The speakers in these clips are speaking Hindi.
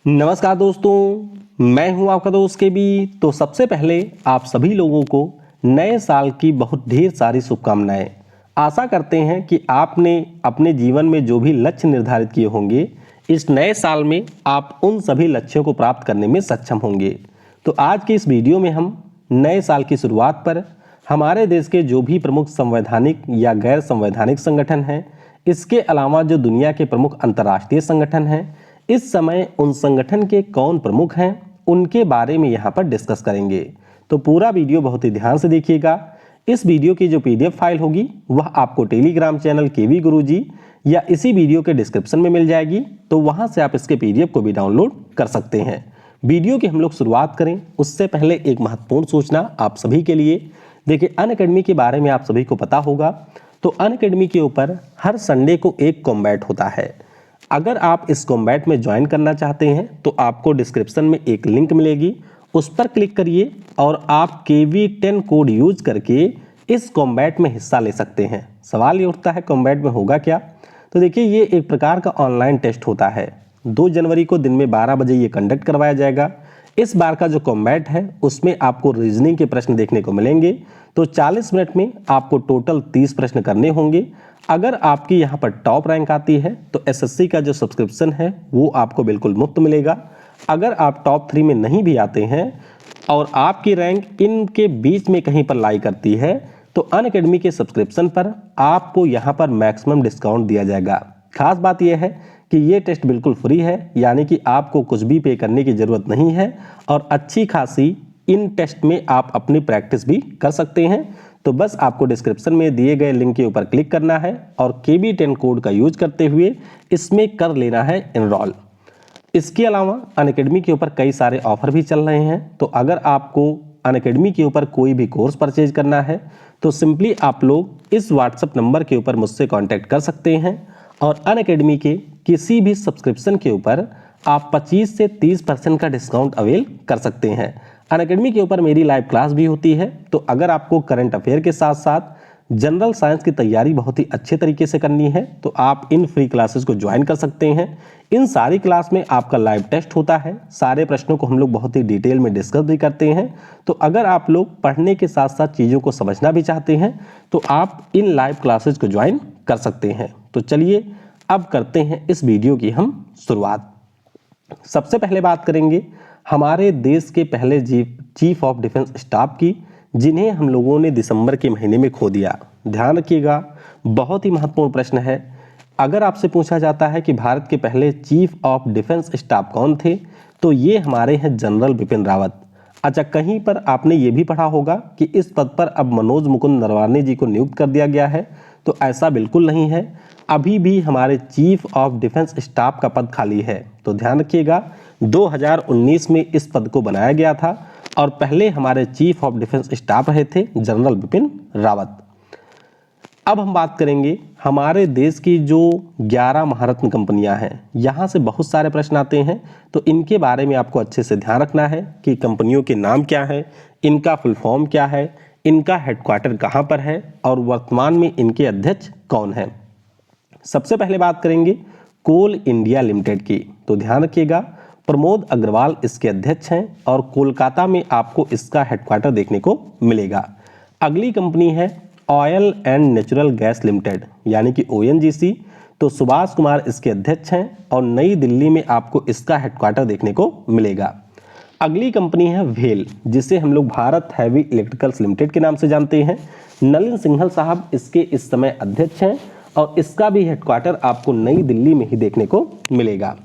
नमस्कार दोस्तों, मैं हूं आपका दोस्त के बी। तो सबसे पहले आप सभी लोगों को नए साल की बहुत ढेर सारी शुभकामनाएं। आशा करते हैं कि आपने अपने जीवन में जो भी लक्ष्य निर्धारित किए होंगे, इस नए साल में आप उन सभी लक्ष्यों को प्राप्त करने में सक्षम होंगे। तो आज की इस वीडियो में हम नए साल की शुरुआत पर हमारे देश के जो भी प्रमुख संवैधानिक या गैर संवैधानिक संगठन हैं, इसके अलावा जो दुनिया के प्रमुख अंतर्राष्ट्रीय संगठन हैं, इस समय उन संगठन के कौन प्रमुख हैं, उनके बारे में यहाँ पर डिस्कस करेंगे। तो पूरा वीडियो बहुत ही ध्यान से देखिएगा। इस वीडियो की जो पीडीएफ फाइल होगी वह आपको टेलीग्राम चैनल केवी गुरुजी या इसी वीडियो के डिस्क्रिप्शन में मिल जाएगी। तो वहाँ से आप इसके पीडीएफ को भी डाउनलोड कर सकते हैं। वीडियो की हम लोग शुरुआत करें उससे पहले एक महत्वपूर्ण सूचना आप सभी के लिए। देखिए, अनअकैडमी के बारे में आप सभी को पता होगा। तो अनअकैडमी के ऊपर हर संडे को एक कॉम्बैट होता है। अगर आप इस कॉम्बैट में ज्वाइन करना चाहते हैं तो आपको डिस्क्रिप्शन में एक लिंक मिलेगी, उस पर क्लिक करिए और आप KV10 कोड यूज करके इस कॉम्बैट में हिस्सा ले सकते हैं। सवाल ये उठता है कॉम्बैट में होगा क्या। तो देखिए, ये एक प्रकार का ऑनलाइन टेस्ट होता है। 2 जनवरी को दिन में 12 बजे ये कंडक्ट करवाया जाएगा। इस बार का जो कॉम्बैट है उसमें आपको रीजनिंग के प्रश्न देखने को मिलेंगे। तो 40 मिनट में आपको टोटल 30 प्रश्न करने होंगे। अगर आपकी यहाँ पर टॉप रैंक आती है तो SSC का जो सब्सक्रिप्शन है वो आपको बिल्कुल मुफ्त मिलेगा। अगर आप टॉप 3 में नहीं भी आते हैं और आपकी रैंक इनके बीच में कहीं पर लाई करती है तो अनअकैडमी के सब्सक्रिप्शन पर आपको यहाँ पर मैक्सिमम डिस्काउंट दिया जाएगा। खास बात यह है कि ये टेस्ट बिल्कुल फ्री है, यानी कि आपको कुछ भी पे करने की ज़रूरत नहीं है और अच्छी खासी इन टेस्ट में आप अपनी प्रैक्टिस भी कर सकते हैं। तो बस आपको डिस्क्रिप्शन में दिए गए लिंक के ऊपर क्लिक करना है और KB10 कोड का यूज करते हुए इसमें कर लेना है एनरोल। इसके अलावा अनअकैडमी के ऊपर कई सारे ऑफर भी चल रहे हैं। तो अगर आपको अनअकैडमी के ऊपर कोई भी कोर्स परचेज करना है तो सिंपली आप लोग इस व्हाट्सएप नंबर के ऊपर मुझसे कांटेक्ट कर सकते हैं और अनअकैडमी के किसी भी सब्सक्रिप्शन के ऊपर आप 25 से 30% का डिस्काउंट अवेल कर सकते हैं। अनअकैडमी के ऊपर मेरी लाइव क्लास भी होती है। तो अगर आपको करंट अफेयर के साथ साथ जनरल साइंस की तैयारी बहुत ही अच्छे तरीके से करनी है तो आप इन फ्री क्लासेस को ज्वाइन कर सकते हैं। इन सारी क्लास में आपका लाइव टेस्ट होता है। सारे प्रश्नों को हम लोग बहुत ही डिटेल में डिस्कस भी करते हैं। तो अगर आप लोग पढ़ने के साथ साथ चीज़ों को समझना भी चाहते हैं तो आप इन लाइव क्लासेस को ज्वाइन कर सकते हैं। तो चलिए अब करते हैं इस वीडियो की हम शुरुआत। सबसे पहले बात करेंगे हमारे देश के पहले चीफ ऑफ डिफेंस स्टाफ की, जिन्हें हम लोगों ने दिसंबर के महीने में खो दिया। ध्यान रखिएगा, बहुत ही महत्वपूर्ण प्रश्न है। अगर आपसे पूछा जाता है कि भारत के पहले चीफ ऑफ डिफेंस स्टाफ कौन थे तो ये हमारे हैं जनरल बिपिन रावत। अच्छा, कहीं पर आपने ये भी पढ़ा होगा कि इस पद पर अब मनोज मुकुंद नरवाने जी को नियुक्त कर दिया गया है। तो ऐसा बिल्कुल नहीं है, अभी भी हमारे चीफ ऑफ डिफेंस स्टाफ का पद खाली है। तो ध्यान रखिएगा, 2019 में इस पद को बनाया गया था और पहले हमारे चीफ ऑफ डिफेंस स्टाफ रहे थे जनरल बिपिन रावत। अब हम बात करेंगे हमारे देश की जो 11 महारत्न कंपनियां हैं, यहाँ से बहुत सारे प्रश्न आते हैं। तो इनके बारे में आपको अच्छे से ध्यान रखना है कि कंपनियों के नाम क्या है, इनका फुल फॉर्म क्या है, इनका हेडक्वार्टर कहाँ पर है और वर्तमान में इनके अध्यक्ष कौन है। सबसे पहले बात करेंगे कोल इंडिया लिमिटेड की। तो ध्यान रखिएगा, प्रमोद अग्रवाल इसके अध्यक्ष हैं और कोलकाता में आपको इसका हेडक्वार्टर देखने को मिलेगा। अगली कंपनी है oil and natural gas limited, यानी कि ONGC। तो सुभाष कुमार इसके अध्यक्ष हैं और नई दिल्ली में आपको इसका हेडक्वार्टर देखने को मिलेगा। अगली कंपनी है वेल, जिसे हम लोग भारत हैवी इलेक्ट्रिकल्स लिमिटेड के नाम से जानते हैं। नलिन सिंघल साहब इसके इस समय अध्यक्ष हैं और इसका भी हेडक्वार्टर आपको नई दिल्ली में ही देखने को मिलेगा।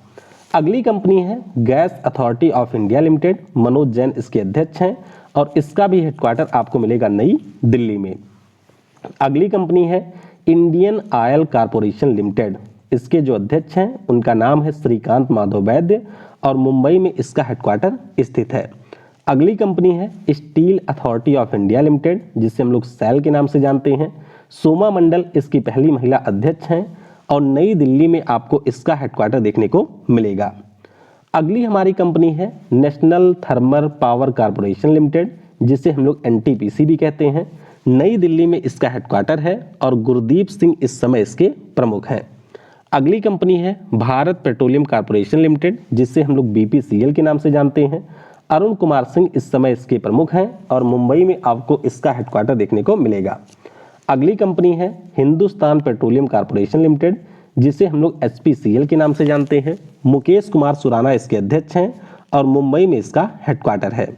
अगली कंपनी है gas authority of India limited, Manoj Jain इसके अध्यक्ष हैं और इसका भी हेडक्वार्टर आपको मिलेगा नई दिल्ली में। अगली कंपनी है इंडियन ऑयल कॉरपोरेशन लिमिटेड, इसके जो अध्यक्ष हैं उनका नाम है श्रीकांत माधव वैद्य और मुंबई में इसका हेडक्वार्टर स्थित है। अगली कंपनी है steel authority of India limited, जिसे हम लोग सेल के नाम से जानते हैं। सोमा मंडल इसकी पहली महिला अध्यक्ष हैं और नई दिल्ली में आपको इसका हेडक्वार्टर देखने को मिलेगा। अगली हमारी कंपनी है national thermal power corporation limited, जिसे हम लोग NTPC भी कहते हैं। नई दिल्ली में इसका हेडक्वार्टर है और गुरदीप सिंह इस समय इसके प्रमुख हैं। अगली कंपनी है भारत पेट्रोलियम कॉर्पोरेशन लिमिटेड, जिसे हम लोग BPCL के नाम से जानते हैं। अरुण कुमार सिंह इस समय इसके प्रमुख हैं और मुंबई में आपको इसका हेडक्वार्टर देखने को मिलेगा। अगली कंपनी है हिंदुस्तान पेट्रोलियम कॉर्पोरेशन लिमिटेड, जिसे हम लोग HPCL के नाम से जानते हैं। मुकेश कुमार सुराना इसके अध्यक्ष हैं और मुंबई में इसका हेडक्वार्टर है।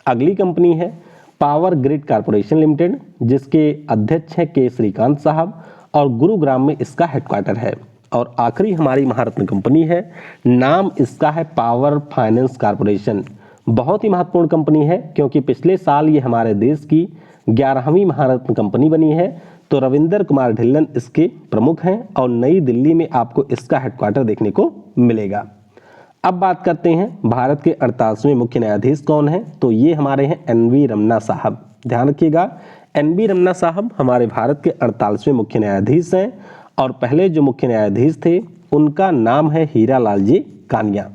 अगली कंपनी है पावर ग्रिड कॉर्पोरेशन लिमिटेड, जिसके अध्यक्ष हैं के श्रीकांत साहब और गुरुग्राम में इसका हेडक्वार्टर है। और आखिरी हमारी महारत्न कंपनी है, नाम इसका है पावर फाइनेंस कॉर्पोरेशन। बहुत ही महत्वपूर्ण कंपनी है क्योंकि पिछले साल ये हमारे देश की 11वीं महारत्न कंपनी बनी है। तो रविंदर कुमार ढिल्लन इसके प्रमुख हैं और नई दिल्ली में आपको इसका हेडक्वार्टर देखने को मिलेगा। अब बात करते हैं भारत के 48वें मुख्य न्यायाधीश कौन है। तो ये हमारे हैं NV रमन्ना साहब। ध्यान रखिएगा, NV रमन्ना साहब हमारे भारत के 48वें मुख्य न्यायाधीश हैं और पहले जो मुख्य न्यायाधीश थे उनका नाम है हीरालाल जी कानिया।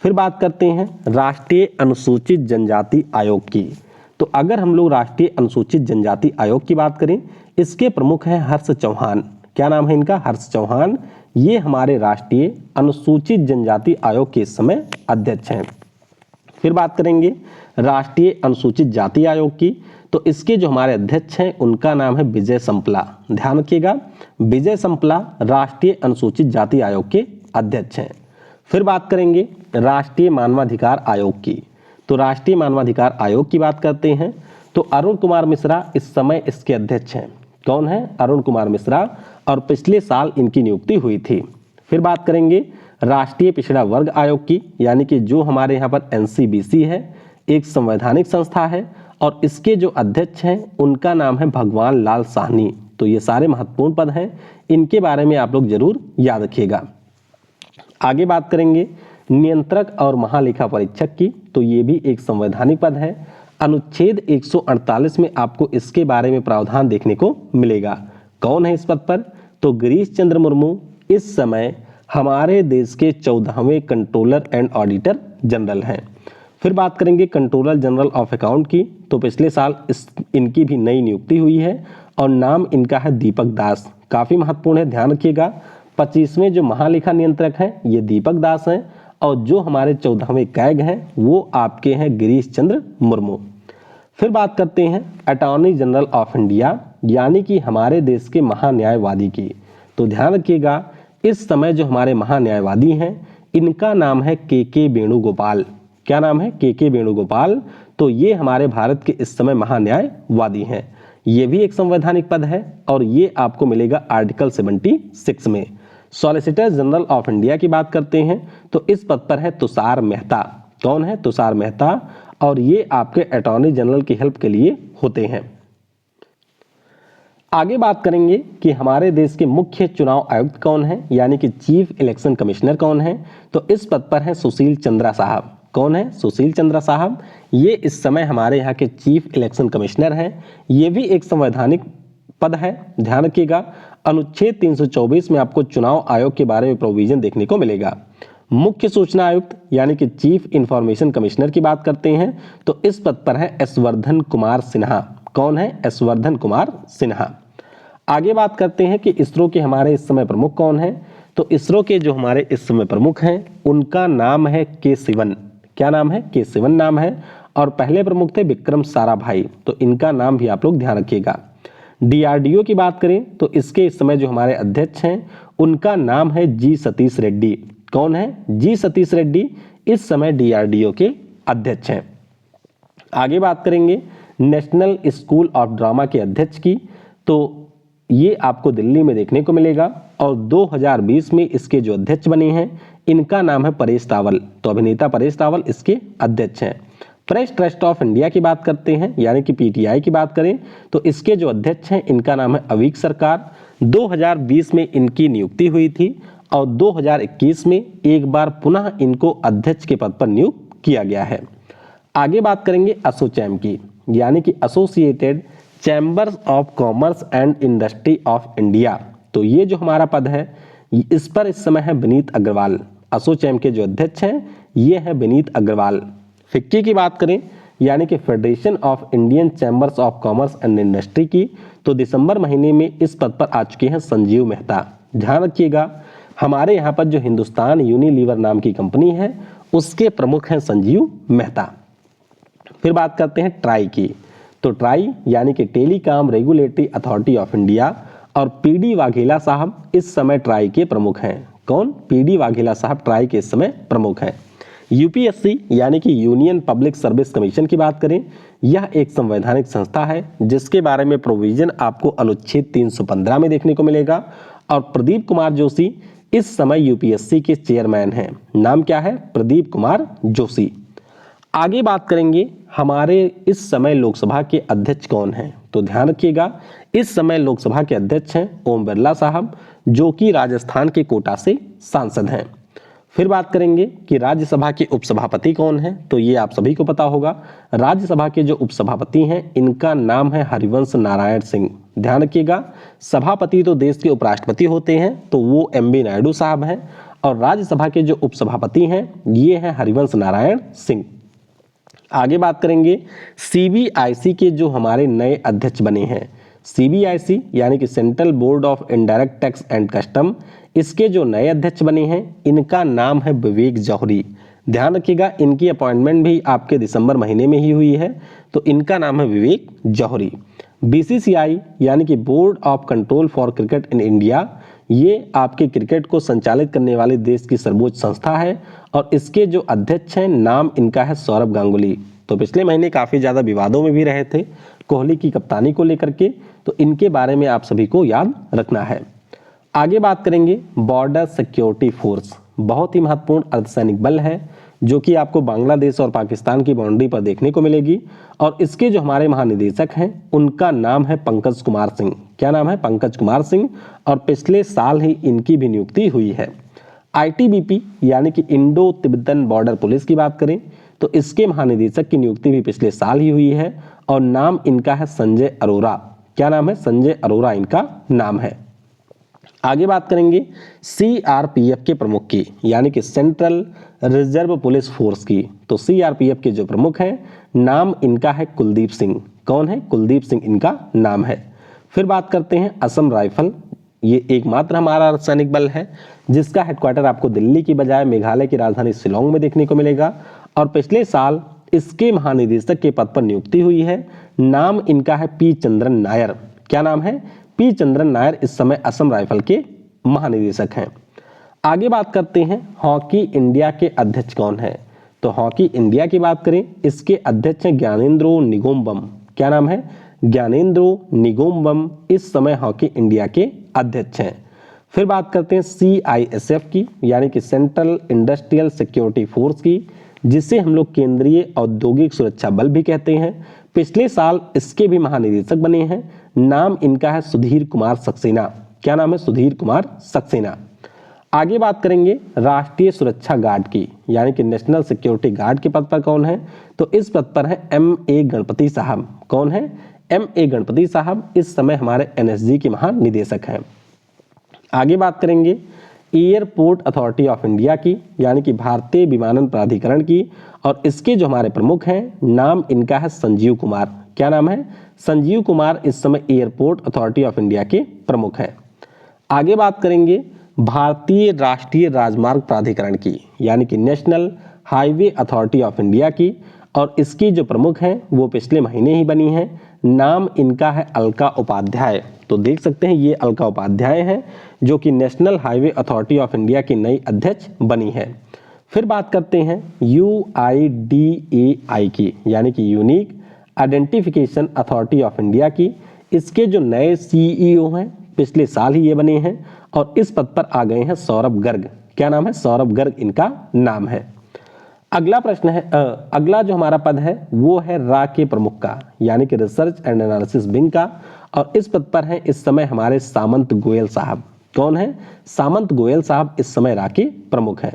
फिर बात करते हैं राष्ट्रीय अनुसूचित जनजाति आयोग की। तो अगर हम लोग राष्ट्रीय अनुसूचित जनजाति आयोग की बात करें, इसके प्रमुख हैं हर्ष चौहान। क्या नाम है इनका? हर्ष चौहान। ये हमारे राष्ट्रीय अनुसूचित जनजाति आयोग के इस समय अध्यक्ष हैं। फिर बात करेंगे राष्ट्रीय अनुसूचित जाति आयोग की। तो इसके जो हमारे अध्यक्ष हैं उनका नाम है विजय संपला। ध्यान रखिएगा, विजय संपला राष्ट्रीय अनुसूचित जाति आयोग के अध्यक्ष हैं। फिर बात करेंगे राष्ट्रीय मानवाधिकार आयोग की। तो राष्ट्रीय मानवाधिकार आयोग की बात करते हैं तो अरुण कुमार मिश्रा इस समय इसके अध्यक्ष हैं। कौन है? अरुण कुमार मिश्रा, और पिछले साल इनकी नियुक्ति हुई थी। फिर बात करेंगे राष्ट्रीय पिछड़ा वर्ग आयोग की, यानी कि जो हमारे यहाँ पर NCBC है, एक संवैधानिक संस्था है और इसके जो अध्यक्ष हैं उनका नाम है भगवान लाल साहनी। तो ये सारे महत्वपूर्ण पद हैं, इनके बारे में आप लोग जरूर याद रखिएगा। आगे बात करेंगे नियंत्रक और महालेखा परीक्षक की। तो ये भी एक संवैधानिक पद है। अनुच्छेद 148 में आपको इसके बारे में प्रावधान देखने को मिलेगा। कौन है इस पद पर? तो गिरीश चंद्र मुर्मू इस समय हमारे देश के 14वें कंट्रोलर एंड ऑडिटर जनरल हैं। फिर बात करेंगे कंट्रोलर जनरल ऑफ अकाउंट की। तो पिछले साल इनकी भी नई नियुक्ति हुई है और नाम इनका है दीपक दास। काफी महत्वपूर्ण है, ध्यान रखिएगा। 25वें जो महालेखा नियंत्रक हैं ये दीपक दास हैं और जो हमारे 14वें कैग हैं वो आपके हैं गिरीश चंद्र मुर्मू। फिर बात करते हैं अटॉर्नी जनरल ऑफ इंडिया, यानी कि हमारे देश के महान्यायवादी की। तो ध्यान रखिएगा, इस समय जो हमारे महान्यायवादी हैं इनका नाम है के वेणुगोपाल। क्या नाम है? के वेणुगोपाल। तो ये हमारे भारत के इस समय महान्यायवादी हैं। ये भी एक संवैधानिक पद है और ये आपको मिलेगा आर्टिकल 76 में। सॉलिसिटर जनरल ऑफ इंडिया की बात करते हैं तो इस पद पर है तुषार मेहता। कौन है? तुषार मेहता, और ये आपके अटॉर्नी जनरल की हेल्प के लिए होते हैं। आगे बात करेंगे कि हमारे देश के मुख्य चुनाव आयुक्त कौन है, यानी कि चीफ इलेक्शन कमिश्नर कौन है। तो इस पद पर है सुशील चंद्रा साहब। कौन है? सुशील चंद्रा साहब। ये इस समय हमारे यहाँ के चीफ इलेक्शन कमिश्नर हैं। ये भी एक संवैधानिक पद है, ध्यान रखिएगा। अनुच्छेद 324 में आपको चुनाव आयोग के बारे में प्रोविजन देखने को मिलेगा। मुख्य सूचना आयुक्त यानी कि चीफ इंफॉर्मेशन कमिश्नर की बात करते हैं तो इस पद पर है यशवर्धन कुमार सिन्हा। कौन है? यशवर्धन कुमार सिन्हा। आगे बात करते हैं कि इसरो के हमारे इस समय प्रमुख कौन है। तो इसरो के जो हमारे इस समय प्रमुख हैं उनका नाम है के सिवन। क्या नाम है? के सिवन नाम है। और पहले प्रमुख थे विक्रम साराभाई। तो इनका नाम भी आप लोग ध्यान रखिएगा। DRDO की बात करें तो इसके इस समय जो हमारे अध्यक्ष हैं उनका नाम है जी सतीश रेड्डी। कौन है? जी सतीश रेड्डी इस समय DRDO के अध्यक्ष हैं। आगे बात करेंगे नेशनल स्कूल ऑफ ड्रामा के अध्यक्ष की। तो ये आपको दिल्ली में देखने को मिलेगा और 2020 में इसके जो अध्यक्ष बने हैं इनका नाम है परेश रावल। तो अभिनेता परेश रावल इसके अध्यक्ष हैं। प्रेस ट्रस्ट ऑफ इंडिया की बात करते हैं यानी कि PTI की बात करें तो इसके जो अध्यक्ष हैं इनका नाम है अवीक सरकार। 2020 में इनकी नियुक्ति हुई थी और 2021 में एक बार पुनः इनको अध्यक्ष के पद पर नियुक्त किया गया है। आगे बात करेंगे एसोचैम की, यानी कि associated chambers of commerce and industry of India. तो ये जो हमारा पद है इस पर इस समय है विनीत अग्रवाल। एसोचैम के जो अध्यक्ष हैं ये है विनीत अग्रवाल। फिक्की की बात करें यानी कि federation of Indian chambers of commerce and industry की, तो दिसंबर महीने में इस पद पर आ चुके हैं संजीव मेहता। ध्यान रखिएगा, हमारे यहाँ पर जो हिंदुस्तान यूनिलीवर नाम की कंपनी है उसके प्रमुख हैं संजीव मेहता। फिर बात करते हैं ट्राई की। तो ट्राई यानी कि telecom regulatory authority of India और पीडी वाघेला साहब इस समय ट्राई के प्रमुख हैं। कौन? पीडी वाघेला साहब ट्राई के इस समय प्रमुख हैं। यूपीएससी यानी कि यूनियन पब्लिक सर्विस कमीशन की बात करें, यह एक संवैधानिक संस्था है जिसके बारे में प्रोविजन आपको अनुच्छेद 315 में देखने को मिलेगा। और प्रदीप कुमार जोशी इस समय यूपीएससी के चेयरमैन हैं। नाम क्या है? प्रदीप कुमार जोशी। आगे बात करेंगे हमारे इस समय लोकसभा के अध्यक्ष कौन हैं। तो ध्यान रखिएगा, इस समय लोकसभा के अध्यक्ष हैं ओम बिरला साहब, जो कि राजस्थान के कोटा से सांसद हैं। फिर बात करेंगे कि राज्यसभा के उपसभापति कौन हैं। तो ये आप सभी को पता होगा, राज्यसभा के जो उपसभापति हैं इनका नाम है हरिवंश नारायण सिंह। ध्यान रखिएगा, सभापति तो देश के उपराष्ट्रपति होते हैं, तो वो एमबी नायडू साहब हैं, और राज्यसभा के जो उपसभापति हैं ये हैं हरिवंश नारायण सिंह। आगे बात करेंगे सीबीआईसी के जो हमारे नए अध्यक्ष बने हैं। सीबीआईसी यानी कि central board of indirect tax and custom, इसके जो नए अध्यक्ष बने हैं इनका नाम है विवेक जौहरी। ध्यान रखिएगा, इनकी अपॉइंटमेंट भी आपके दिसंबर महीने में ही हुई है, तो इनका नाम है विवेक जौहरी। बीसीसीआई यानी कि board of control for cricket in India, ये आपके क्रिकेट को संचालित करने वाले देश की सर्वोच्च संस्था है, और इसके जो अध्यक्ष हैं नाम इनका है सौरभ गांगुली। तो पिछले महीने काफ़ी ज़्यादा विवादों में भी रहे थे कोहली की कप्तानी को लेकर के, तो इनके बारे में आप सभी को याद रखना है। आगे बात करेंगे बॉर्डर सिक्योरिटी फोर्स, बहुत ही महत्वपूर्ण अर्धसैनिक बल है जो कि आपको बांग्लादेश और पाकिस्तान की बाउंड्री पर देखने को मिलेगी, और इसके जो हमारे महानिदेशक हैं उनका नाम है पंकज कुमार सिंह। क्या नाम है? पंकज कुमार सिंह, और पिछले साल ही इनकी भी नियुक्ति हुई है। आईटीबीपी यानी कि इंडो तिब्बतन बॉर्डर पुलिस की बात करें तो इसके महानिदेशक की नियुक्ति भी पिछले साल ही हुई है, और नाम इनका है संजय अरोरा। क्या नाम है? संजय अरोरा इनका नाम है। आगे बात करेंगे सीआरपीएफ के प्रमुख की, यानी कि सेंट्रल रिजर्व पुलिस फोर्स की। तो सीआरपीएफ के जो प्रमुख हैं नाम इनका है कुलदीप सिंह। कौन है? कुलदीप सिंह इनका नाम है। फिर बात करते हैं असम राइफल, ये एकमात्र हमारा अर्धसैनिक बल है जिसका हेडक्वार्टर आपको दिल्ली की बजाय मेघालय की राजधानी शिलोंग में देखने को मिलेगा, और पिछले साल इसके महानिदेशक के पद पर नियुक्ति हुई है। नाम इनका है पी चंद्रन नायर। क्या नाम है? पी चंद्रन नायर इस समय असम राइफल के महानिदेशक हैं। आगे बात करते हैं हॉकी इंडिया के अध्यक्ष कौन है। तो हॉकी इंडिया की बात करें, इसके अध्यक्ष हैं ज्ञानेंद्रो निगोम्बम। क्या नाम है? ज्ञानेंद्रो निगोम्बम इस समय हॉकी इंडिया के अध्यक्ष हैं। फिर बात करते हैं सीआईएसएफ की, यानी कि सेंट्रल इंडस्ट्रियल सिक्योरिटी फोर्स की, जिसे हम लोग केंद्रीय औद्योगिक सुरक्षा बल भी कहते हैं। पिछले साल इसके भी महानिदेशक बने हैं। नाम इनका है सुधीर कुमार सक्सेना। क्या नाम है? सुधीर कुमार सक्सेना। आगे बात करेंगे राष्ट्रीय सुरक्षा गार्ड की, यानी कि नेशनल सिक्योरिटी गार्ड के पद पर कौन है। तो इस पद पर है एम.ए. गणपति साहब। कौन है? एम.ए. गणपति साहब इस समय हमारे एनएसजी के महानिदेशक हैं। आगे बात करेंगे एयरपोर्ट अथॉरिटी ऑफ इंडिया की, यानी कि भारतीय विमानन प्राधिकरण की, और इसके जो हमारे प्रमुख हैं नाम इनका है संजीव कुमार। क्या नाम है? संजीव कुमार इस समय एयरपोर्ट अथॉरिटी ऑफ इंडिया के प्रमुख हैं। आगे बात करेंगे भारतीय राष्ट्रीय राजमार्ग प्राधिकरण की, यानी कि national highway authority of India की, और इसकी जो प्रमुख हैं वो पिछले महीने ही बनी हैं। नाम इनका है अलका उपाध्याय। तो देख सकते हैं ये अलका उपाध्याय हैं जो कि national highway authority of India की नई अध्यक्ष बनी है। फिर बात करते हैं UIDAI की, यानी कि unique identification authority of India की। इसके जो नए CEO हैं पिछले साल ही ये बने हैं, और इस पद पर आ गए हैं सौरभ गर्ग। क्या नाम है? सौरभ गर्ग इनका नाम है। अगला प्रश्न है, अगला जो हमारा पद है वो है रा के प्रमुख का, यानी कि रिसर्च एंड एनालिसिस विंग का, और इस पद पर हैं इस समय हमारे सामंत गोयल साहब। कौन है? सामंत गोयल साहब इस समय रा के प्रमुख हैं।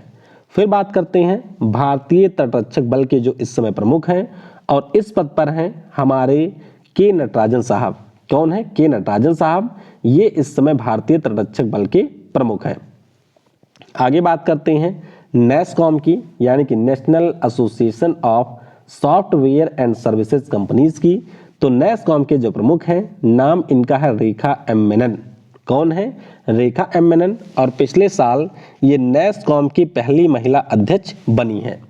फिर बात करते हैं भारतीय तटरक्षक बल के जो इस समय प्रमुख हैं, और इस पद पर हैं हमारे के नटराजन साहब। कौन है? के नटराजन साहब, ये इस समय भारतीय तटरक्षक बल के प्रमुख हैं। आगे बात करते हैं नेस्कॉम की, यानी कि national association of software and services companies की। तो नेस्कॉम के जो प्रमुख हैं नाम इनका है रेखा एम मेनन। कौन है? रेखा एम मेनन। और पिछले साल ये नैसकॉम की पहली महिला अध्यक्ष बनी है।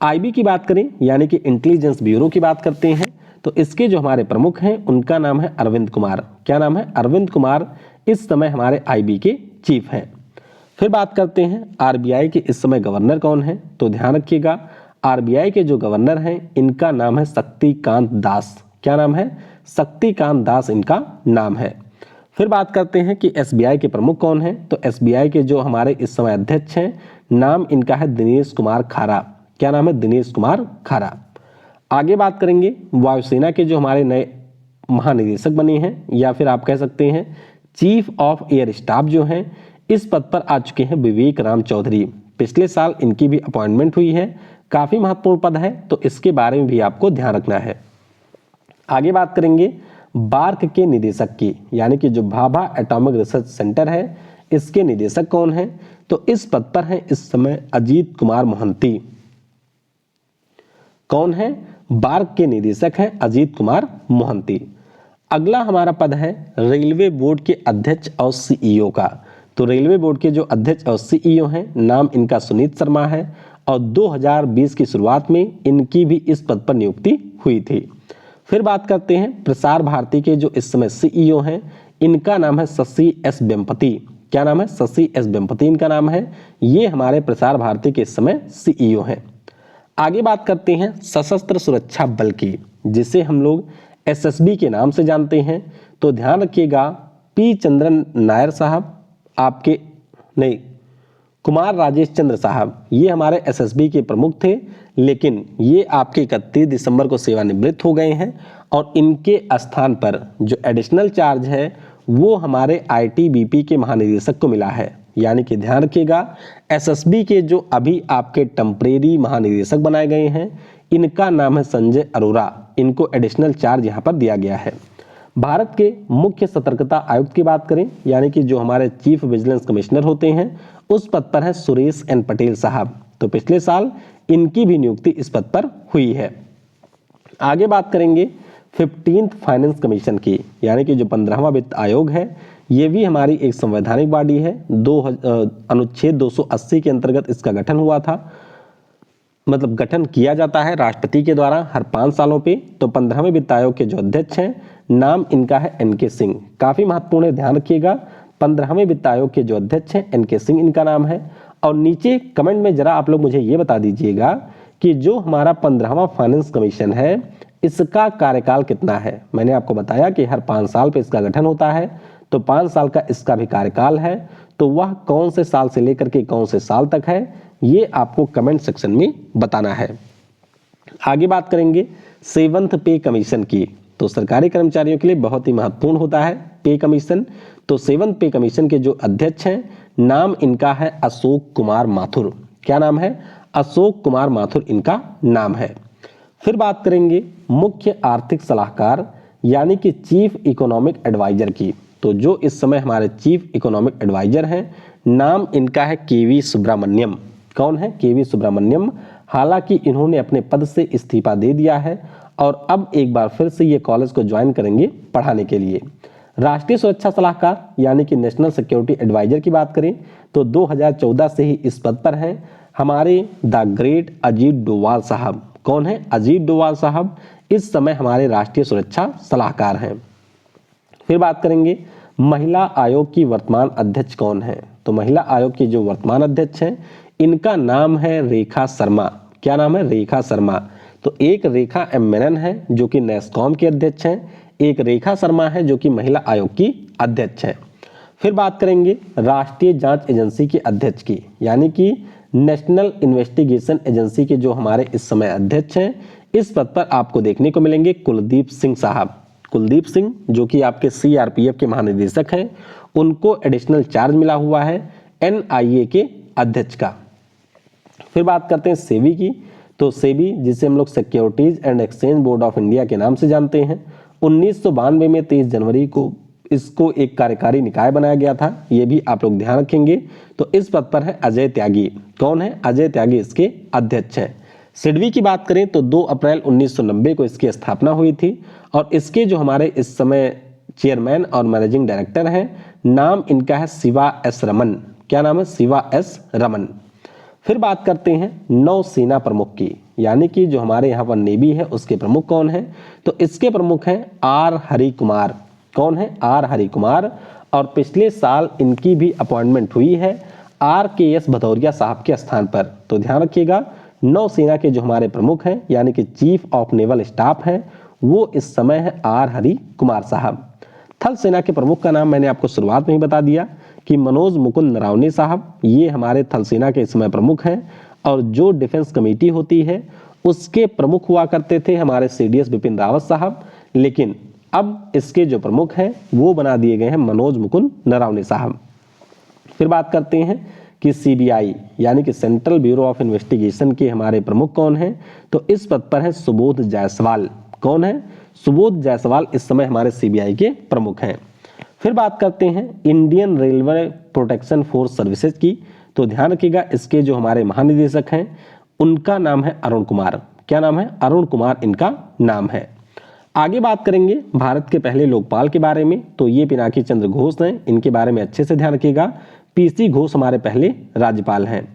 आईबी की बात करें यानी कि इंटेलिजेंस ब्यूरो की बात करते हैं तो इसके जो हमारे प्रमुख हैं उनका नाम है अरविंद कुमार। क्या नाम है? अरविंद कुमार इस समय हमारे आईबी के चीफ हैं। फिर बात करते हैं आरबीआई के इस समय गवर्नर कौन है? तो ध्यान रखिएगा आरबीआई के जो गवर्नर हैं इनका नाम है शक्तिकांत दास। क्या नाम है? शक्तिकांत दास इनका नाम है। फिर बात करते हैं कि एसबीआई के प्रमुख कौन हैं? तो एसबीआई के जो हमारे इस समय अध्यक्ष हैं नाम इनका है दिनेश कुमार खारा। क्या नाम है? दिनेश कुमार खारा। आगे बात करेंगे वायुसेना के जो हमारे नए महानिदेशक बने हैं या फिर आप कह सकते हैं चीफ ऑफ एयर स्टाफ जो हैं इस पद पर आ चुके हैं विवेक राम चौधरी। पिछले साल इनकी भी अपॉइंटमेंट हुई है। काफी महत्वपूर्ण पद है तो इसके बारे में भी आपको ध्यान रखना है। आगे बात करेंगे बार्क के निदेशक की यानी कि जो भाभा एटॉमिक रिसर्च सेंटर है इसके निदेशक कौन है? तो इस पद पर है इस समय अजीत कुमार मोहंती। कौन है? बार्क के निदेशक हैं अजीत कुमार मोहंती। अगला हमारा पद है रेलवे बोर्ड के अध्यक्ष और सीईओ का। तो रेलवे बोर्ड के जो अध्यक्ष और सीईओ हैं नाम इनका सुनीत शर्मा है और 2020 की शुरुआत में इनकी भी इस पद पर नियुक्ति हुई थी। फिर बात करते हैं प्रसार भारती के जो इस समय सीईओ हैं इनका नाम है शशि एस वेम्पति। क्या नाम है? शशि एस वेम्पति इनका नाम है। ये हमारे प्रसार भारती के इस समय सीईओ हैं। आगे बात करते हैं सशस्त्र सुरक्षा बल की जिसे हम लोग एसएसबी के नाम से जानते हैं। तो ध्यान रखिएगा पी चंद्रन नायर साहब आपके नहीं कुमार राजेश चंद्र साहब ये हमारे एसएसबी के प्रमुख थे लेकिन ये आपके 31 दिसंबर को सेवानिवृत्त हो गए हैं और इनके स्थान पर जो एडिशनल चार्ज है वो हमारे आईटीबीपी के महानिदेशक को मिला है। यानी कि ध्यान रखिएगा एसएसबी के जो अभी आपके टेम्परेरी महानिदेशक बनाए गए हैं इनका नाम है संजय अरोरा। इनको एडिशनल चार्ज यहाँ पर दिया गया है। भारत के मुख्य सतर्कता आयुक्त की बात करें यानी कि जो हमारे चीफ विजिलेंस कमिश्नर होते हैं उस पद पर है सुरेश एन पटेल साहब। तो पिछले साल इनकी भी नियुक्ति इस पद पर हुई है। आगे बात करेंगे 15th फाइनेंस कमीशन की यानी कि जो 15वां वित्त आयोग है ये भी हमारी एक संवैधानिक बॉडी है। अनुच्छेद 280 के अंतर्गत इसका गठन हुआ था। मतलब गठन किया जाता है राष्ट्रपति के द्वारा हर 5 सालों पे। तो 15वें वित्त आयोग के जो अध्यक्ष हैं नाम इनका है एनके सिंह। काफी महत्वपूर्ण है, ध्यान रखिएगा 15वें वित्त आयोग के जो अध्यक्ष हैं एनके सिंह इनका नाम है। और नीचे कमेंट में जरा आप लोग मुझे ये बता दीजिएगा कि जो हमारा 15वां फाइनेंस कमीशन है इसका कार्यकाल कितना है। मैंने आपको बताया कि हर 5 साल पे इसका गठन होता है तो 5 साल का इसका भी कार्यकाल है। तो वह कौन से साल से लेकर के कौन से साल तक है ये आपको कमेंट सेक्शन में बताना है। आगे बात करेंगे 7th पे कमीशन की। तो सरकारी कर्मचारियों के लिए बहुत ही महत्वपूर्ण होता है पे कमीशन। तो 7th पे कमीशन के जो अध्यक्ष हैं नाम इनका है अशोक कुमार माथुर। क्या नाम है? अशोक कुमार माथुर इनका नाम है। फिर बात करेंगे मुख्य आर्थिक सलाहकार यानी कि चीफ इकोनॉमिक एडवाइजर की। तो जो इस समय हमारे चीफ इकोनॉमिक एडवाइजर हैं नाम इनका है केवी सुब्रमण्यम। कौन है? केवी सुब्रमण्यम। हालांकि इन्होंने अपने पद से इस्तीफा दे दिया है और अब एक बार फिर से ये कॉलेज को ज्वाइन करेंगे पढ़ाने के लिए। राष्ट्रीय सुरक्षा सलाहकार यानी कि नेशनल सिक्योरिटी एडवाइजर की बात करें तो 2014 से ही इस पद पर हैं हमारे द ग्रेट अजीत डोवाल साहब। कौन है? अजीत डोवाल साहब इस समय हमारे राष्ट्रीय सुरक्षा सलाहकार हैं। फिर बात करेंगे महिला आयोग की वर्तमान अध्यक्ष कौन है। तो महिला आयोग की जो वर्तमान अध्यक्ष हैं इनका नाम है रेखा शर्मा। क्या नाम है? रेखा शर्मा। तो एक रेखा एम मेनन है जो कि नेस्कॉम के अध्यक्ष हैं, एक रेखा शर्मा है जो कि महिला आयोग की अध्यक्ष है। फिर बात करेंगे राष्ट्रीय जांच एजेंसी के अध्यक्ष की यानी कि नेशनल इन्वेस्टिगेशन एजेंसी के जो हमारे इस समय अध्यक्ष हैं इस पद पर आपको देखने को मिलेंगे कुलदीप सिंह साहब। कुलदीप सिंह जो कि आपके सीआरपीएफ के महानिदेशक हैं उनको एडिशनल चार्ज मिला हुआ है एनआईए के अध्यक्ष का। फिर बात करते हैं सेबी की। तो सेबी जिसे हम लोग securities and exchange board of India के नाम से जानते हैं 1992 में 23 जनवरी को इसको एक कार्यकारी निकाय बनाया गया था। ये भी आप लोग ध्यान रखेंगे। तो इस पद पर है अजय त्यागी। कौन है? अजय त्यागी इसके अध्यक्ष हैं। सिडबी की बात करें तो 2 अप्रैल 1990 को इसकी स्थापना हुई थी और इसके जो हमारे इस समय चेयरमैन और मैनेजिंग डायरेक्टर हैं नाम इनका है शिवा एस रमन। क्या नाम है? शिवा एस रमन। फिर बात करते हैं नौसेना प्रमुख की, यानी कि जो हमारे यहाँ पर नेवी है उसके प्रमुख कौन है? तो इसके प्रमुख हैं आर हरि कुमार। कौन है? आर हरि कुमार। और पिछले साल इनकी भी अपॉइंटमेंट हुई है RKS भदौरिया साहब के स्थान पर। तो ध्यान रखिएगा, नौसेना के जो हमारे प्रमुख हैं यानी कि चीफ ऑफ नेवल स्टाफ हैं वो इस समय है आर हरि कुमार साहब। थल सेना के प्रमुख का नाम मैंने आपको शुरुआत में ही बता दिया कि मनोज मुकुंद नरावने साहब, ये हमारे थल सेना के इस समय प्रमुख हैं। और जो डिफेंस कमेटी होती है उसके प्रमुख हुआ करते थे हमारे CDS बिपिन रावत साहब, लेकिन अब इसके जो प्रमुख हैं वो बना दिए गए हैं मनोज मुकुंद नरावने साहब। फिर बात करते हैं कि CBI यानी कि सेंट्रल ब्यूरो ऑफ इन्वेस्टिगेशन के हमारे प्रमुख कौन हैं? तो इस पद पर है सुबोध जायसवाल। कौन है? सुबोध जायसवाल इस समय हमारे CBI के प्रमुख हैं। फिर बात करते हैं Indian railway protection force services की। तो ध्यान रखिएगा, इसके जो हमारे महानिदेशक हैं उनका नाम है अरुण कुमार। क्या नाम है? अरुण कुमार इनका नाम है। आगे बात करेंगे भारत के पहले लोकपाल के बारे में। तो ये पिनाकी चंद्र घोष हैं, इनके बारे में अच्छे से ध्यान रखिएगा। PC घोष हमारे पहले राज्यपाल हैं।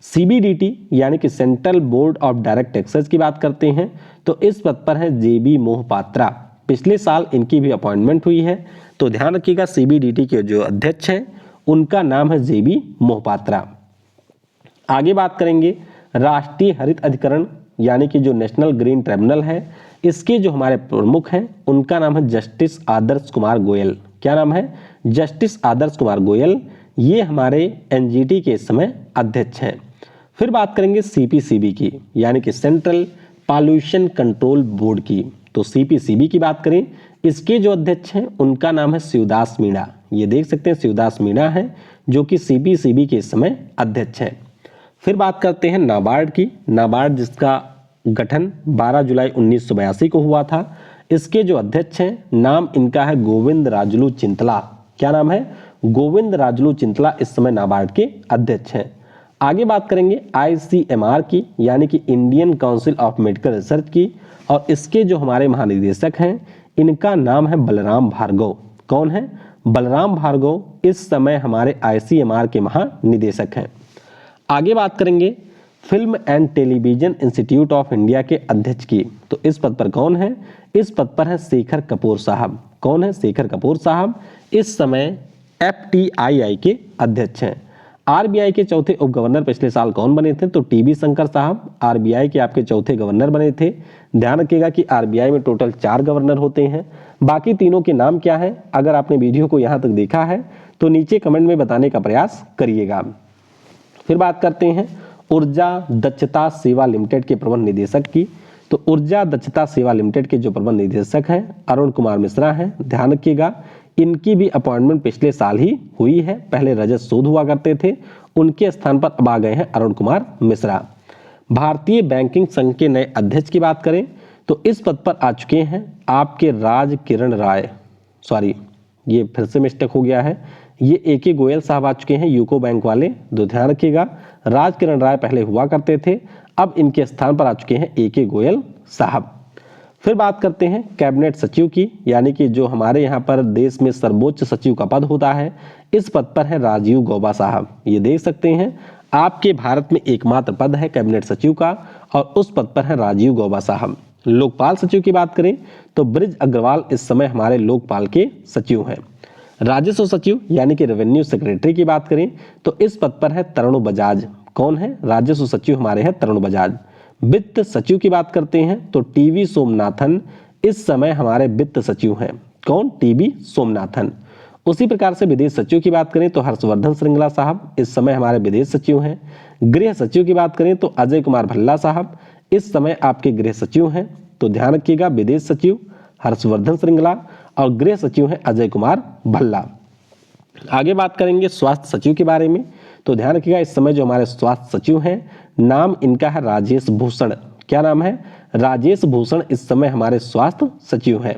CBDT यानी कि central board of direct taxes की बात करते हैं तो इस पद पर है JB मोहपात्रा। पिछले साल इनकी भी अपॉइंटमेंट हुई है। तो ध्यान रखिएगा, CBDT के जो अध्यक्ष हैं उनका नाम है JB मोहपात्रा। आगे बात करेंगे राष्ट्रीय हरित अधिकरण यानी कि जो नेशनल ग्रीन ट्रिब्यूनल है, इसके जो हमारे प्रमुख हैं उनका नाम है जस्टिस आदर्श कुमार गोयल। क्या नाम है? जस्टिस आदर्श कुमार गोयल। ये हमारे NGT के इस समय अध्यक्ष हैं। फिर बात करेंगे CPCB की, यानी कि सेंट्रल पॉल्यूशन कंट्रोल बोर्ड की। तो CPCB की बात करें, इसके जो अध्यक्ष हैं उनका नाम है शिवदास मीणा। ये देख सकते हैं शिवदास मीणा है जो कि CPCB के इस समय अध्यक्ष हैं। फिर बात करते हैं नाबार्ड की। नाबार्ड जिसका गठन 12 जुलाई 1982 को हुआ था, इसके जो अध्यक्ष हैं नाम इनका है गोविंद राजलू चिंतला। क्या नाम है? गोविंद राजलू चिंतला इस समय नाबार्ड के अध्यक्ष हैं। आगे बात करेंगे ICMR की, यानी कि Indian council of medical research की। और इसके जो हमारे महानिदेशक हैं इनका नाम है बलराम भार्गव। कौन है? बलराम भार्गव इस समय हमारे ICMR के महानिदेशक हैं। आगे बात करेंगे film and television institute of India के अध्यक्ष की। तो इस पद पर कौन है? इस पद पर है शेखर कपूर साहब। कौन है? शेखर कपूर साहब इस समय FTII के अध्यक्ष हैं। RBI के चौथे उप गवर्नर पिछले साल कौन बने थे? तो TB शंकर साहब RBI के आपके चौथे गवर्नर बने थे। ध्यान रखिएगा कि RBI में टोटल 4 गवर्नर होते हैं। बाकी तीनों के नाम क्या है? अगर आपने वीडियो को यहाँ तक देखा है तो नीचे कमेंट में बताने का प्रयास करिएगा। फिर बात करते हैं ऊर्जा दक्षता सेवा लिमिटेड के प्रबंध निदेशक की। तो ऊर्जा दक्षता सेवा लिमिटेड के जो प्रबंध निदेशक हैं अरुण कुमार मिश्रा हैं। ध्यान रखिएगा, इनकी भी अपॉइंटमेंट पिछले साल ही हुई है। पहले रजत सूद हुआ करते थे, उनके स्थान पर अब आ गए हैं अरुण कुमार मिश्रा। भारतीय बैंकिंग संघ के नए अध्यक्ष की बात करें तो इस पद पर आ चुके हैं आपके राज किरण राय। सॉरी, ये फिर से मिस्टेक हो गया है। ये AK गोयल साहब आ चुके हैं, यूको बैंक वाले। तो ध्यान रखिएगा, राज किरण राय पहले हुआ करते थे, अब इनके स्थान पर आ चुके हैं AK गोयल साहब। फिर बात करते हैं कैबिनेट सचिव की, यानी कि जो हमारे यहाँ पर देश में सर्वोच्च सचिव का पद होता है, इस पद पर है राजीव गौबा साहब। ये देख सकते हैं आपके भारत में एकमात्र पद है कैबिनेट सचिव का और उस पद पर है राजीव गौबा साहब। लोकपाल सचिव की बात करें तो ब्रिज अग्रवाल इस समय हमारे लोकपाल के सचिव हैं। राजस्व सचिव यानी कि रेवेन्यू सेक्रेटरी की बात करें तो इस पद पर है तरुण बजाज। कौन है? राजस्व सचिव हमारे हैं तरुण बजाज। वित्त सचिव की बात करते हैं तो TB सोमनाथन इस समय हमारे वित्त सचिव हैं। कौन? TB सोमनाथन। उसी प्रकार से विदेश सचिव की बात करें तो हर्षवर्धन श्रृंगला साहब इस समय हमारे विदेश सचिव हैं। गृह सचिव की बात करें तो अजय कुमार भल्ला साहब इस समय आपके गृह सचिव हैं। तो ध्यान रखिएगा, विदेश सचिव हर्षवर्धन श्रृंगला और गृह सचिव हैं अजय कुमार भल्ला। आगे बात करेंगे स्वास्थ्य सचिव के बारे में। तो ध्यान रखिएगा, इस समय जो हमारे स्वास्थ्य सचिव हैं नाम इनका है राजेश भूषण। क्या नाम है? राजेश भूषण इस समय हमारे स्वास्थ्य सचिव हैं।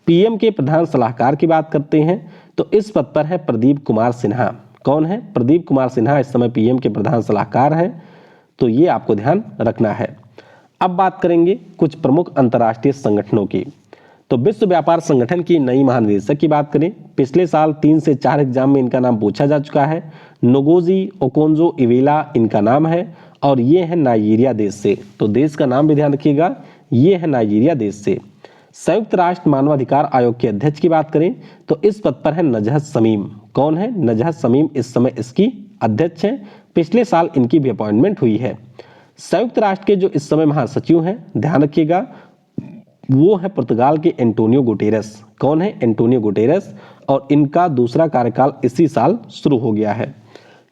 PM के प्रधान सलाहकार की बात करते हैं तो इस पद पर है प्रदीप कुमार सिन्हा। कौन है? प्रदीप कुमार सिन्हा इस समय PM के प्रधान सलाहकार हैं। तो ये आपको ध्यान रखना है। अब बात करेंगे कुछ प्रमुख अंतर्राष्ट्रीय संगठनों की। तो विश्व व्यापार संगठन की नई महानिदेशक की बात करें, पिछले साल 3 से 4 एग्जाम में इनका नाम पूछा जा चुका है। नोगोजी ओकोंजो इवेला इनका नाम है और ये है नाइजीरिया देश से। तो देश का नाम भी ध्यान रखिएगा, ये है नाइजीरिया देश से। संयुक्त राष्ट्र मानवाधिकार आयोग के अध्यक्ष की बात करें तो इस पद पर है नजहत समीम। कौन है? नजहत समीम इस समय इसकी अध्यक्ष है। पिछले साल इनकी भी अपॉइंटमेंट हुई है। संयुक्त राष्ट्र के जो इस समय महासचिव हैं, ध्यान रखिएगा, वो है पुर्तगाल के एंटोनियो गुटेरेस। कौन है? एंटोनियो गुटेरेस, और इनका दूसरा कार्यकाल इसी साल शुरू हो गया है।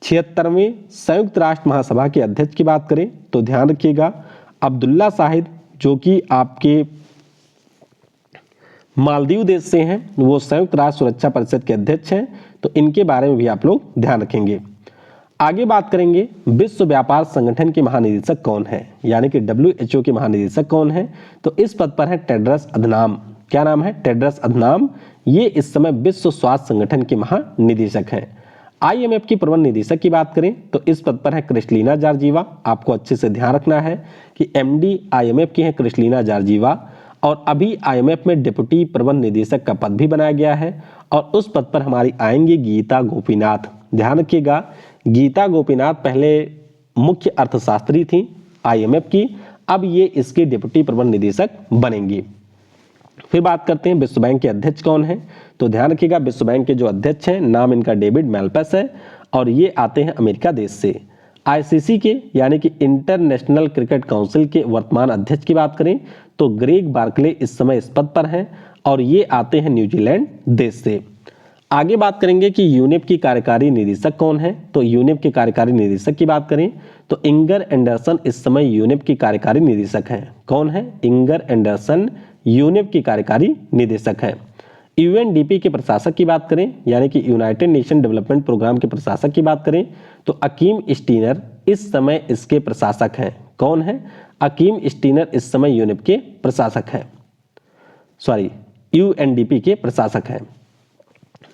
76वें संयुक्त राष्ट्र महासभा के अध्यक्ष की बात करें तो ध्यान रखिएगा अब्दुल्ला शाहिद, जो कि आपके मालदीव देश से हैं, वो संयुक्त राष्ट्र सुरक्षा परिषद के अध्यक्ष हैं। तो इनके बारे में भी आप लोग ध्यान रखेंगे। आगे बात करेंगे विश्व व्यापार संगठन के महानिदेशक कौन है, यानी कि WHO के महानिदेशक कौन है। तो इस पद पर है टेड्रस अधनाम। क्या नाम है? Tedros Adhanom. ये इस समय विश्व स्वास्थ्य संगठन के महानिदेशक हैं। IMF की प्रबंध निदेशक की बात करें तो इस पद पर है क्रिस्टलीना जॉर्जीवा। आपको अच्छे से ध्यान रखना है कि MD IMF की है क्रिस्टलीना जॉर्जीवा, और अभी IMF में डिप्टी प्रबंध निदेशक का पद भी बनाया गया है, और उस पद पर हमारी आएंगे गीता गोपीनाथ। ध्यान रखिएगा, गीता गोपीनाथ पहले मुख्य अर्थशास्त्री थी IMF की, अब ये इसके डिप्टी प्रबंध निदेशक बनेंगी। फिर बात करते हैं विश्व बैंक के अध्यक्ष कौन है। तो ध्यान रखिएगा विश्व बैंक के जो अध्यक्ष हैं, नाम इनका डेविड मैल्पस है, और ये आते हैं अमेरिका देश से। ICC के यानी कि इंटरनेशनल क्रिकेट काउंसिल के वर्तमान अध्यक्ष की बात करें तो ग्रेग बार्कले इस समय इस पद पर हैं, और ये आते हैं न्यूजीलैंड देश से। आगे बात करेंगे कि यूनिप की कार्यकारी निदेशक कौन है। तो यूनिप के कार्यकारी निदेशक की बात करें तो इंगर एंडरसन इस समय यूनिप की कार्यकारी निदेशक हैं। कौन है? इंगर एंडरसन यूनिप की कार्यकारी निदेशक है। UNDP के प्रशासक की बात करें, यानी कि यूनाइटेड नेशन डेवलपमेंट प्रोग्राम के प्रशासक की बात करें तो अकीम स्टीनर इस समय इसके प्रशासक हैं। कौन है? अकीम स्टीनर इस समय यूनिप के प्रशासक हैं, UNDP के प्रशासक हैं।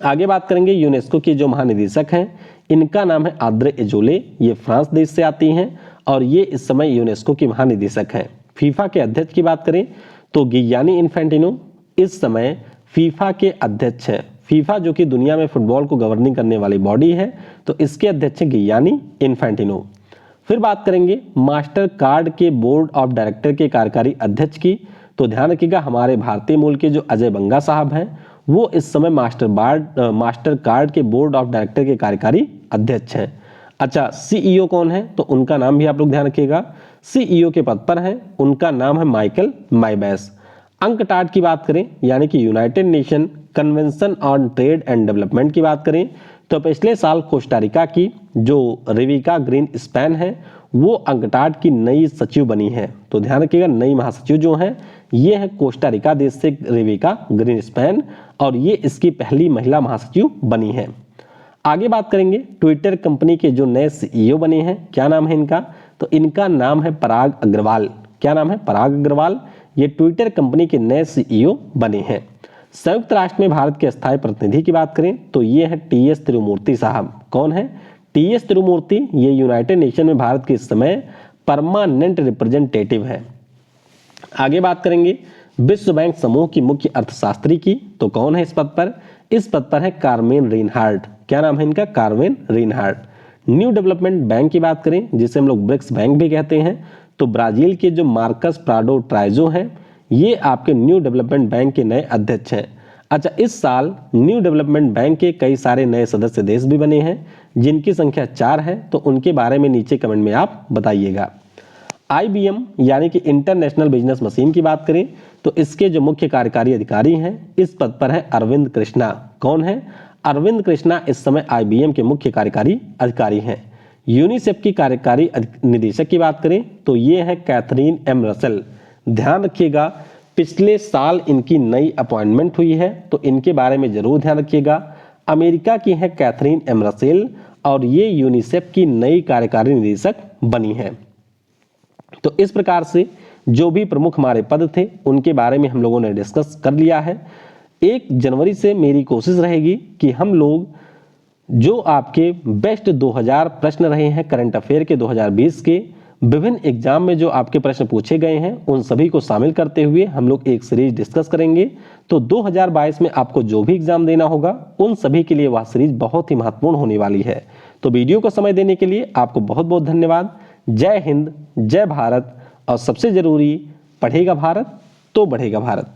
आगे बात करेंगे यूनेस्को के जो महानिदेशक हैं, इनका नाम है आद्रे एजोले। ये फ्रांस देश से आती हैं, और ये इस समय यूनेस्को की महानिदेशक हैं। फीफा के अध्यक्ष की बात करें तो गियानी इन्फेंटिनो इस समय फीफा के अध्यक्ष हैं। फीफा जो कि दुनिया में फुटबॉल को गवर्निंग करने वाली बॉडी है, तो इसके अध्यक्ष हैं गियानी इन्फेंटिनो। फिर बात करेंगे मास्टर कार्ड के बोर्ड ऑफ डायरेक्टर के कार्यकारी अध्यक्ष की। तो ध्यान रखिएगा हमारे भारतीय मूल के जो अजय बंगा साहब हैं, वो इस समय मास्टर कार्ड के बोर्ड ऑफ डायरेक्टर के कार्यकारी अध्यक्ष हैं। अच्छा, CEO कौन है? तो उनका नाम भी आप लोग ध्यान रखिएगा, CEO के पद पर है, उनका नाम है माइकल माइबैस। अंकटाड की बात करें, यानी कि United nation convention on trade and development की बात करें तो पिछले साल कोस्टारिका की जो रिविका ग्रीन स्पैन है, वो अंकटाड की नई सचिव बनी है। तो ध्यान रखिएगा नई महासचिव जो है ये है कोस्टारिका देश से रिविका ग्रीन स्पैन, और ये इसकी पहली महिला महासचिव बनी है। आगे बात करेंगे ट्विटर कंपनी के जो नए CEO बने हैं, क्या नाम है इनका? तो इनका नाम है पराग अग्रवाल। क्या नाम है? पराग अग्रवाल। ये ट्विटर कंपनी के नए CEO बने हैं। संयुक्त राष्ट्र में भारत के स्थायी प्रतिनिधि की बात करें तो ये है TS तिरुमूर्ति साहब। कौन है? TS तिरुमूर्ति, ये यूनाइटेड नेशन में भारत के इस समय परमानेंट रिप्रेजेंटेटिव है। आगे बात करेंगे विश्व बैंक समूह की मुख्य अर्थशास्त्री की। तो कौन है इस पद पर? इस पद पर है कार्मेन रिनहार्ट। क्या नाम है इनका? कार्मेन रिनहार्ट। न्यू डेवलपमेंट बैंक की बात करें, जिसे हम लोग ब्रिक्स बैंक भी कहते हैं, तो ब्राजील के जो मार्कस प्राडो ट्राइजो हैं, ये आपके न्यू डेवलपमेंट बैंक के नए अध्यक्ष हैं। अच्छा, इस साल न्यू डेवलपमेंट बैंक के कई सारे नए सदस्य देश भी बने हैं, जिनकी संख्या 4 है। तो उनके बारे में नीचे कमेंट में आप बताइएगा। IBM यानी कि इंटरनेशनल बिजनेस मशीन की बात करें तो इसके जो मुख्य कार्यकारी अधिकारी हैं, इस पद पर है अरविंद कृष्णा। कौन है? अरविंद कृष्णा इस समय IBM के मुख्य कार्यकारी अधिकारी हैं। यूनिसेफ की कार्यकारी निदेशक की बात करें तो ये है कैथरीन M रसेल। ध्यान रखिएगा पिछले साल इनकी नई अपॉइंटमेंट हुई है, तो इनके बारे में जरूर ध्यान रखिएगा। अमेरिका की है कैथरीन M रसेल, और ये यूनिसेफ की नई कार्यकारी निदेशक बनी है। तो इस प्रकार से जो भी प्रमुख हमारे पद थे उनके बारे में हम लोगों ने डिस्कस कर लिया है। 1 जनवरी से मेरी कोशिश रहेगी कि हम लोग जो आपके बेस्ट 2000 प्रश्न रहे हैं करंट अफेयर के 2020 के, विभिन्न एग्जाम में जो आपके प्रश्न पूछे गए हैं उन सभी को शामिल करते हुए हम लोग एक सीरीज डिस्कस करेंगे। तो 2022 में आपको जो भी एग्जाम देना होगा उन सभी के लिए वह सीरीज बहुत ही महत्वपूर्ण होने वाली है। तो वीडियो को समय देने के लिए आपको बहुत बहुत धन्यवाद। जय हिंद, जय भारत, और सबसे जरूरी, पढ़ेगा भारत तो बढ़ेगा भारत।